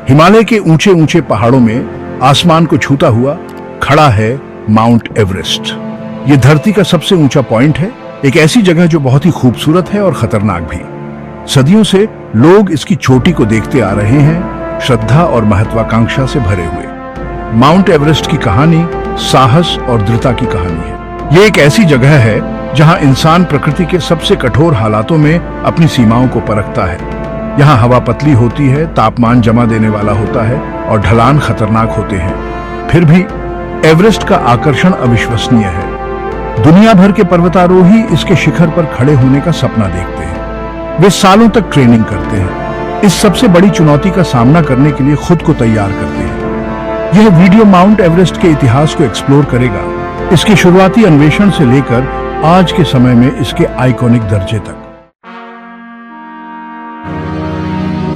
हिमालय के ऊंचे ऊंचे पहाड़ों में आसमान को छूता हुआ खड़ा है माउंट एवरेस्ट। ये धरती का सबसे ऊंचा पॉइंट है, एक ऐसी जगह जो बहुत ही खूबसूरत है और खतरनाक भी। सदियों से लोग इसकी चोटी को देखते आ रहे हैं, श्रद्धा और महत्वाकांक्षा से भरे हुए। माउंट एवरेस्ट की कहानी साहस और दृढ़ता की कहानी है। ये एक ऐसी जगह है जहां इंसान प्रकृति के सबसे कठोर हालातों में अपनी सीमाओं को परखता है। यहाँ हवा पतली होती है, तापमान जमा देने वाला होता है और ढलान खतरनाक होते हैं। फिर भी एवरेस्ट का आकर्षण अविश्वसनीय है। दुनिया भर के पर्वतारोही इसके शिखर पर खड़े होने का सपना देखते हैं। वे सालों तक ट्रेनिंग करते हैं, इस सबसे बड़ी चुनौती का सामना करने के लिए खुद को तैयार करते हैं। यह वीडियो माउंट एवरेस्ट के इतिहास को एक्सप्लोर करेगा, इसके शुरुआती अन्वेषण से लेकर आज के समय में इसके आइकॉनिक दर्जे तक।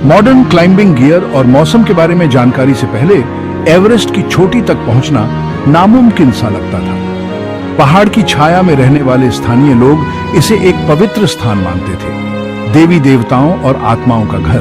मॉडर्न क्लाइंबिंग गियर और मौसम के बारे में जानकारी से पहले एवरेस्ट की चोटी तक पहुंचना नामुमकिन सा लगता था। पहाड़ की छाया में रहने वाले स्थानीय लोग इसे एक पवित्र स्थान मानते थे, देवी देवताओं और आत्माओं का घर।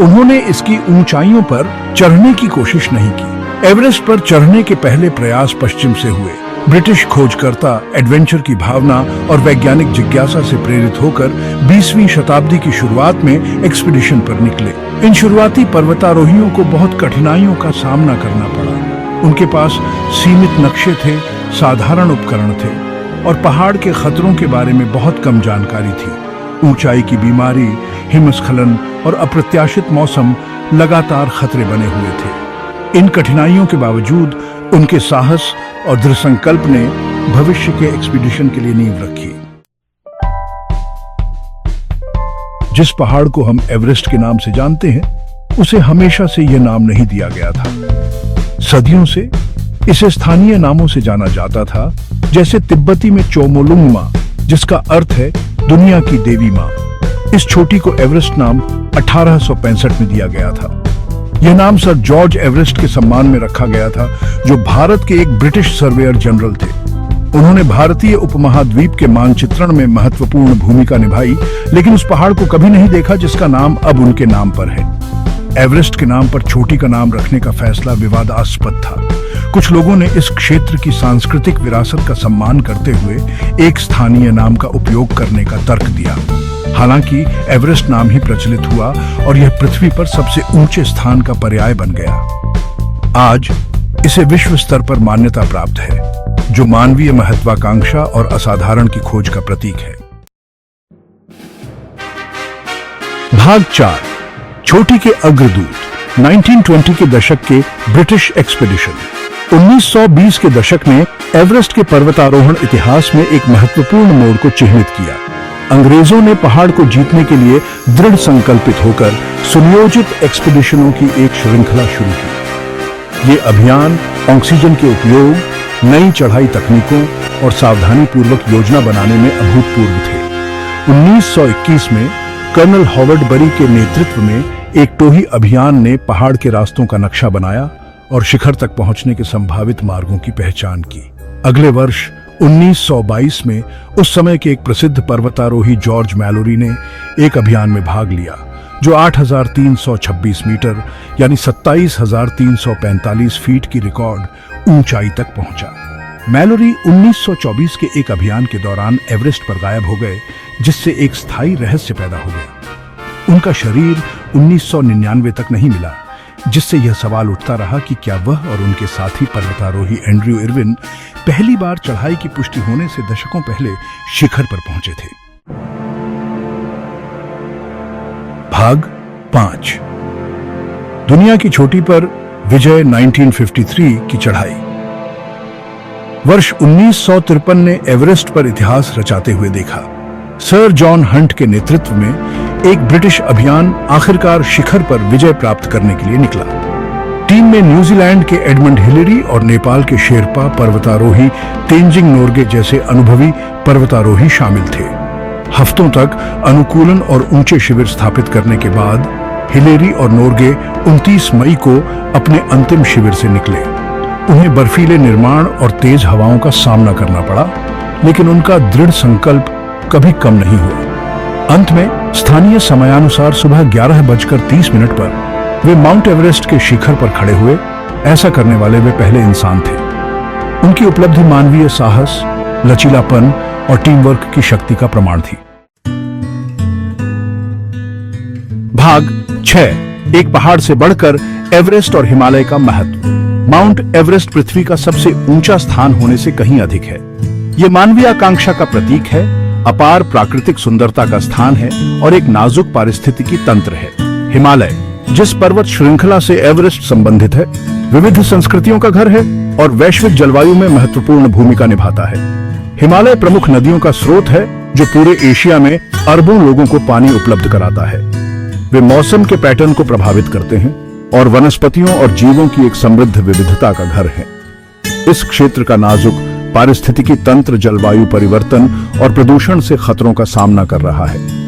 उन्होंने इसकी ऊंचाइयों पर चढ़ने की कोशिश नहीं की। एवरेस्ट पर चढ़ने के पहले प्रयास पश्चिम से हुए। ब्रिटिश खोजकर्ता एडवेंचर की भावना और वैज्ञानिक जिज्ञासा से प्रेरित होकर 20वीं शताब्दी की शुरुआत में एक्सपीडिशन पर निकले। इन शुरुआती पर्वतारोहियों को बहुत कठिनाइयों का सामना करना पड़ा। उनके पास सीमित नक्शे थे, साधारण उपकरण थे और पहाड़ के खतरों के बारे में बहुत कम जानकारी थी। ऊंचाई की बीमारी, हिमस्खलन और अप्रत्याशित मौसम लगातार खतरे बने हुए थे। इन कठिनाइयों के बावजूद उनके साहस और दृढ़ संकल्प ने भविष्य के एक्सपीडिशन के लिए नींव रखी। जिस पहाड़ को हम एवरेस्ट के नाम से जानते हैं, उसे हमेशा से यह नाम नहीं दिया गया था। सदियों से इसे स्थानीय नामों से जाना जाता था, जैसे तिब्बती में चोमोलुंगमा, जिसका अर्थ है दुनिया की देवी मां। इस चोटी को एवरेस्ट नाम 1865 में दिया गया था। यह नाम सर जॉर्ज एवरेस्ट के सम्मान में रखा गया था, जो भारत के एक ब्रिटिश सर्वेयर जनरल थे। उन्होंने भारतीय उपमहाद्वीप के मानचित्रण में महत्वपूर्ण भूमिका निभाई, लेकिन उस पहाड़ को कभी नहीं देखा जिसका नाम अब उनके नाम पर है। एवरेस्ट के नाम पर चोटी का नाम रखने का फैसला विवादास्पद था। कुछ लोगों ने इस क्षेत्र की सांस्कृतिक विरासत का सम्मान करते हुए एक स्थानीय नाम का उपयोग करने का तर्क दिया। हालांकि एवरेस्ट नाम ही प्रचलित हुआ और यह पृथ्वी पर सबसे ऊंचे स्थान का पर्याय बन गया। आज इसे विश्व स्तर पर मान्यता प्राप्त है, जो मानवीय महत्वाकांक्षा और असाधारण की खोज का प्रतीक है। भाग 4, चोटी के अग्रदूत। 1920 के दशक के ब्रिटिश एक्सपीडिशन। 1920 के दशक ने एवरेस्ट के पर्वतारोहण इतिहास में एक महत्वपूर्ण मोड़ को चिह्नित किया। अंग्रेजों ने पहाड़ को जीतने के लिए दृढ़ संकल्पित होकर सुनियोजित एक्सपीडिशनों की एक श्रृंखला शुरू की। ये अभियान ऑक्सीजन के उपयोग, नई चढ़ाई तकनीकों और सावधानी पूर्वक योजना बनाने में अभूतपूर्व थे। 1921 में कर्नल हॉवर्ड बरी के नेतृत्व में एक टोही अभियान ने पहाड़ के रास्तों का नक्शा बनाया और शिखर तक पहुंचने के संभावित मार्गों की पहचान की। अगले वर्ष 1922 में उस समय के एक प्रसिद्ध पर्वतारोही जॉर्ज मैलोरी ने एक अभियान में भाग लिया, जो 8,326 मीटर यानी 27,345 फीट की रिकॉर्ड ऊंचाई तक पहुंचा। मैलोरी 1924 के एक अभियान के दौरान एवरेस्ट पर गायब हो गए, जिससे एक स्थायी रहस्य पैदा हो गया। उनका शरीर 1999 तक नहीं मिला, जिससे यह सवाल उठता रहा कि क्या वह और उनके साथी पर्वतारोही एंड्रयू इरविन पहली बार चढ़ाई की पुष्टि होने से दशकों पहले शिखर पर पहुंचे थे। भाग 5, दुनिया की चोटी पर विजय 1953 की चढ़ाई। वर्ष 1953 ने एवरेस्ट पर इतिहास रचाते हुए देखा। सर जॉन हंट के नेतृत्व में एक ब्रिटिश अभियान आखिरकार शिखर पर विजय प्राप्त करने के लिए निकला। टीम में न्यूजीलैंड के एडमंड हिलेरी और नेपाल के शेरपा पर्वतारोही तेंजिंग नोर्गे जैसे अनुभवी पर्वतारोही शामिल थे। हफ्तों तक अनुकूलन और ऊंचे शिविर स्थापित करने के बाद हिलेरी और नोर्गे 29 मई को अपने अंतिम शिविर से निकले। उन्हें बर्फीले निर्माण और तेज हवाओं का सामना करना पड़ा, लेकिन उनका दृढ़ संकल्प कभी कम नहीं हुआ। अंत में स्थानीय समयानुसार सुबह 11:30 पर वे माउंट एवरेस्ट के शिखर पर खड़े हुए। ऐसा करने वाले वे पहले इंसान थे। उनकी उपलब्धि मानवीय साहस, लचीलापन और टीम वर्क की शक्ति का प्रमाण थी। भाग 6, एक पहाड़ से बढ़कर एवरेस्ट और हिमालय का महत्व। माउंट एवरेस्ट पृथ्वी का सबसे ऊंचा स्थान होने से कहीं अधिक है। यह मानवीय आकांक्षा का प्रतीक है, अपार प्राकृतिक सुंदरता का स्थान है और एक नाजुक पारिस्थितिकी तंत्र है। हिमालय, जिस पर्वत श्रृंखला से एवरेस्ट संबंधित है, विविध संस्कृतियों का घर है और वैश्विक जलवायु में महत्वपूर्ण भूमिका निभाता है। हिमालय प्रमुख नदियों का स्रोत है जो पूरे एशिया में अरबों लोगों को पानी उपलब्ध कराता है। वे मौसम के पैटर्न को प्रभावित करते हैं और वनस्पतियों और जीवों की एक समृद्ध विविधता का घर है। इस क्षेत्र का नाजुक पारिस्थितिकी तंत्र जलवायु परिवर्तन और प्रदूषण से खतरों का सामना कर रहा है।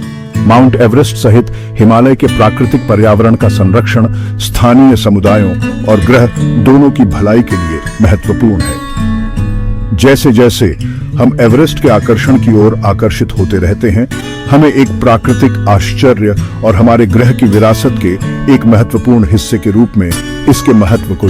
माउंट एवरेस्ट सहित हिमालय के प्राकृतिक पर्यावरण का संरक्षण स्थानीय समुदायों और ग्रह दोनों की भलाई के लिए महत्वपूर्ण है। जैसे जैसे हम एवरेस्ट के आकर्षण की ओर आकर्षित होते रहते हैं, हमें एक प्राकृतिक आश्चर्य और हमारे ग्रह की विरासत के एक महत्वपूर्ण हिस्से के रूप में इसके महत्व को